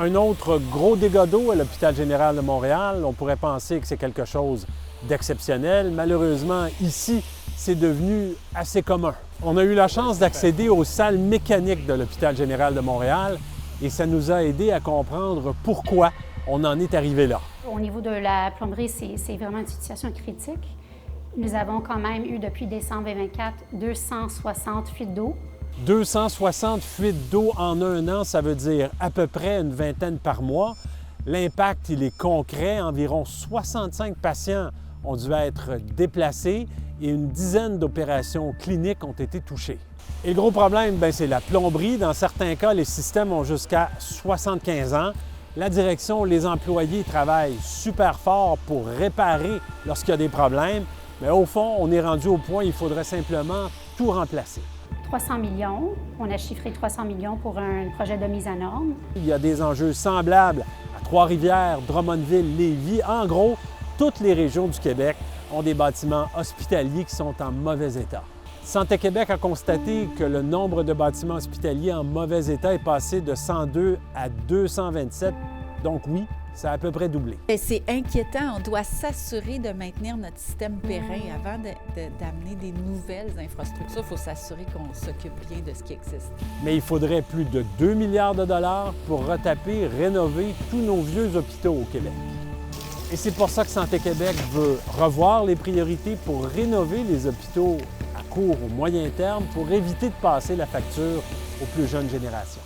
Un autre gros dégât d'eau à l'hôpital général de Montréal. On pourrait penser que c'est quelque chose d'exceptionnel. Malheureusement, ici, c'est devenu assez commun. On a eu la chance d'accéder aux salles mécaniques de l'hôpital général de Montréal et ça nous a aidé à comprendre pourquoi on en est arrivé là. Au niveau de la plomberie, c'est vraiment une situation critique. Nous avons quand même eu depuis décembre 2024 260 fuites d'eau. 260 fuites d'eau en un an, ça veut dire à peu près une vingtaine par mois. L'impact, il est concret. Environ 65 patients ont dû être déplacés et une dizaine d'opérations cliniques ont été touchées. Et le gros problème, bien, c'est la plomberie. Dans certains cas, les systèmes ont jusqu'à 75 ans. La direction, les employés travaillent super fort pour réparer lorsqu'il y a des problèmes, mais au fond, on est rendu au point où il faudrait simplement tout remplacer. 300 millions, on a chiffré 300 millions pour un projet de mise en norme. Il y a des enjeux semblables à Trois-Rivières, Drummondville, Lévis. En gros, toutes les régions du Québec ont des bâtiments hospitaliers qui sont en mauvais état. Santé Québec a constaté que le nombre de bâtiments hospitaliers en mauvais état est passé de 102 à 227. Donc oui, ça a à peu près doublé. C'est inquiétant. On doit s'assurer de maintenir notre système périn avant d'amener des nouvelles infrastructures. Il faut s'assurer qu'on s'occupe bien de ce qui existe. Mais il faudrait plus de 2 milliards de dollars pour retaper, rénover tous nos vieux hôpitaux au Québec. Et c'est pour ça que Santé Québec veut revoir les priorités pour rénover les hôpitaux à court ou moyen terme pour éviter de passer la facture aux plus jeunes générations.